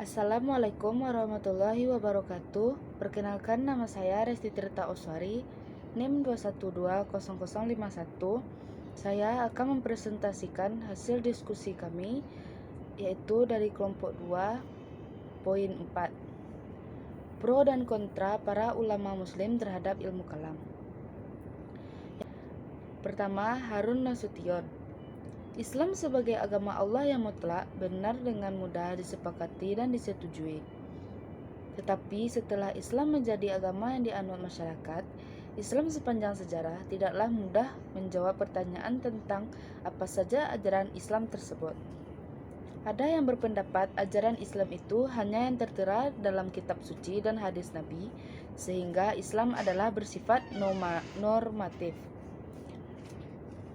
Assalamualaikum warahmatullahi wabarakatuh. Perkenalkan, nama saya Resti Tirta Oswari, NIM 2120051. Saya akan mempresentasikan hasil diskusi kami, yaitu dari kelompok 2, poin 4. Pro dan kontra para ulama muslim terhadap ilmu kalam. Pertama, Harun Nasution. Islam sebagai agama Allah yang mutlak benar dengan mudah disepakati dan disetujui. Tetapi setelah Islam menjadi agama yang dianut masyarakat, Islam sepanjang sejarah tidaklah mudah menjawab pertanyaan tentang apa saja ajaran Islam tersebut. Ada yang berpendapat ajaran Islam itu hanya yang tertera dalam kitab suci dan hadis Nabi, sehingga Islam adalah bersifat normatif.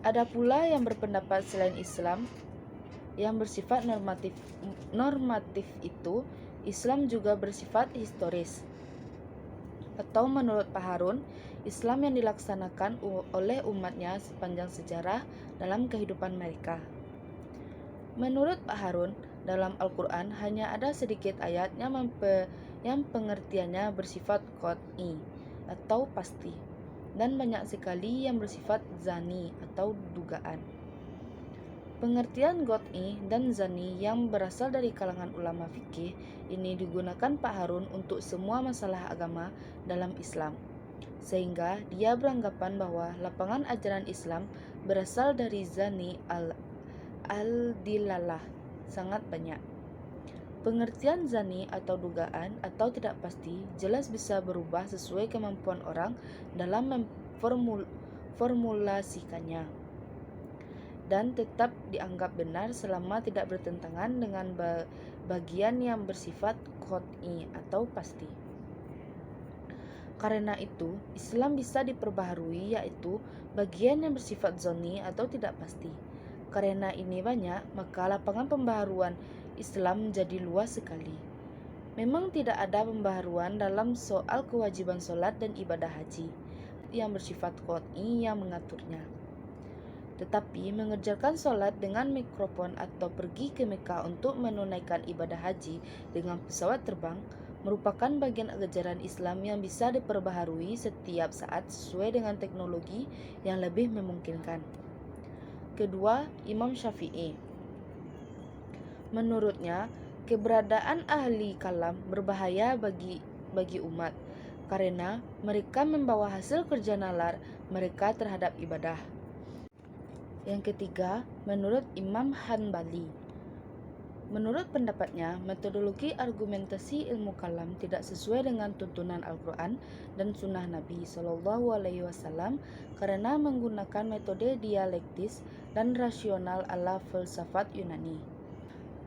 Ada pula yang berpendapat selain Islam yang bersifat normatif itu, Islam juga bersifat historis. Atau menurut Pak Harun, Islam yang dilaksanakan oleh umatnya sepanjang sejarah dalam kehidupan mereka. Menurut Pak Harun, dalam Al-Quran hanya ada sedikit ayat yang pengertiannya bersifat qat'i atau pasti, dan banyak sekali yang bersifat zani atau dugaan. Pengertian qat'i dan zani yang berasal dari kalangan ulama fikih ini digunakan Pak Harun untuk semua masalah agama dalam Islam, sehingga dia beranggapan bahwa lapangan ajaran Islam berasal dari zani al-dilalah sangat banyak. Pengertian zani atau dugaan atau tidak pasti jelas bisa berubah sesuai kemampuan orang dalam memformulasikannya, dan tetap dianggap benar selama tidak bertentangan dengan bagian yang bersifat qat'i atau pasti. Karena itu, Islam bisa diperbaharui, yaitu bagian yang bersifat zoni atau tidak pasti. Karena ini banyak, maka lapangan pembaharuan Islam menjadi luas sekali. Memang tidak ada pembaharuan dalam soal kewajiban sholat dan ibadah haji yang bersifat qat'i yang mengaturnya. Tetapi mengerjakan sholat dengan mikrofon atau pergi ke Mekah untuk menunaikan ibadah haji dengan pesawat terbang merupakan bagian ajaran Islam yang bisa diperbaharui setiap saat sesuai dengan teknologi yang lebih memungkinkan. Kedua, Imam Syafi'i. Menurutnya, keberadaan ahli kalam berbahaya bagi umat karena mereka membawa hasil kerja nalar mereka terhadap ibadah. Yang ketiga, menurut Imam Hanbali. Menurut pendapatnya, metodologi argumentasi ilmu kalam tidak sesuai dengan tuntunan Al-Quran dan Sunnah Nabi SAW karena menggunakan metode dialektis dan rasional ala filsafat Yunani.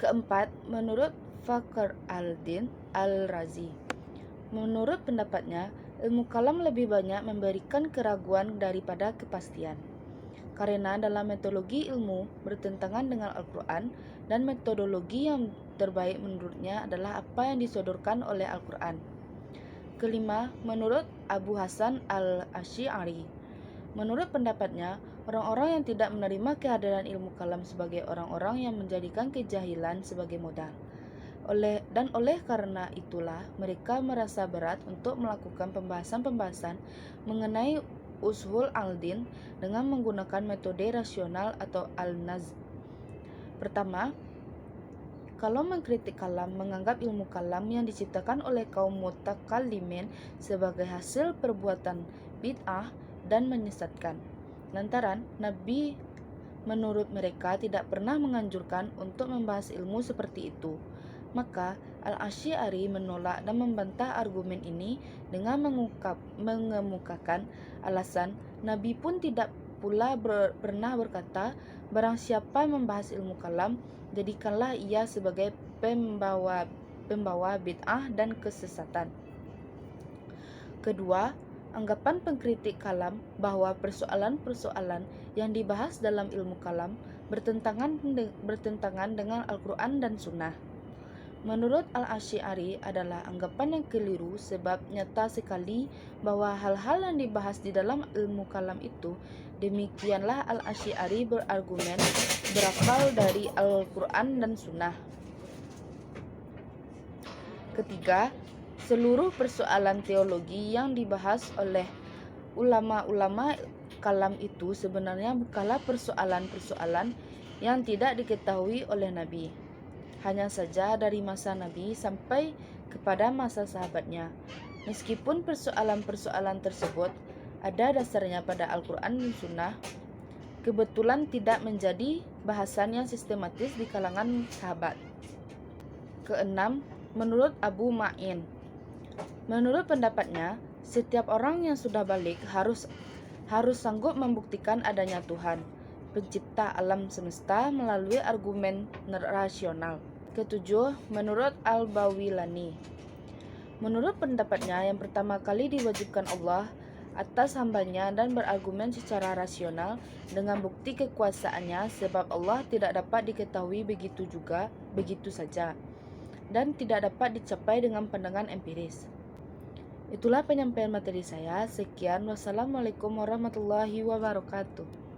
Keempat, menurut Fakhr al-Din al-Razi. Menurut pendapatnya, ilmu kalam lebih banyak memberikan keraguan daripada kepastian. Karena dalam metodologi ilmu bertentangan dengan Al-Quran, dan metodologi yang terbaik menurutnya adalah apa yang disodorkan oleh Al-Quran. Kelima, menurut Abu Hasan al-Asy'ari. Menurut pendapatnya, orang-orang yang tidak menerima kehadiran ilmu kalam sebagai orang-orang yang menjadikan kejahilan sebagai modal. Oleh karena itulah mereka merasa berat untuk melakukan pembahasan mengenai ushul al-din dengan menggunakan metode rasional atau al-nazm. Pertama, kalau mengkritik kalam menganggap ilmu kalam yang diciptakan oleh kaum mutakallimin sebagai hasil perbuatan bid'ah dan menyesatkan. Lantaran Nabi menurut mereka tidak pernah menganjurkan untuk membahas ilmu seperti itu. Maka Al-Asy'ari menolak dan membantah argumen ini dengan mengemukakan alasan Nabi pun tidak pula pernah berkata, barang siapa membahas ilmu kalam, jadikanlah ia sebagai pembawa bid'ah dan kesesatan. Kedua, anggapan pengkritik kalam bahwa persoalan-persoalan yang dibahas dalam ilmu kalam bertentangan dengan Al-Quran dan Sunnah. Menurut Al-Asy'ari adalah anggapan yang keliru, sebab nyata sekali bahwa hal-hal yang dibahas di dalam ilmu kalam itu. Demikianlah Al-Asy'ari berargumen berakal dari Al-Quran dan Sunnah. Ketiga, seluruh persoalan teologi yang dibahas oleh ulama-ulama kalam itu sebenarnya bukanlah persoalan-persoalan yang tidak diketahui oleh Nabi. Hanya saja dari masa Nabi sampai kepada masa sahabatnya. Meskipun persoalan-persoalan tersebut ada dasarnya pada Al-Quran dan Sunnah, kebetulan tidak menjadi bahasan yang sistematis di kalangan sahabat. Keenam, menurut Abu Ma'in, menurut pendapatnya, setiap orang yang sudah balik harus sanggup membuktikan adanya Tuhan, pencipta alam semesta melalui argumen rasional. Ketujuh, menurut Al-Bawilani, menurut pendapatnya yang pertama kali diwajibkan Allah atas hambanya dan berargumen secara rasional dengan bukti kekuasaannya, sebab Allah tidak dapat diketahui begitu saja dan tidak dapat dicapai dengan pandangan empiris. Itulah penyampaian materi saya. Sekian, wassalamualaikum warahmatullahi wabarakatuh.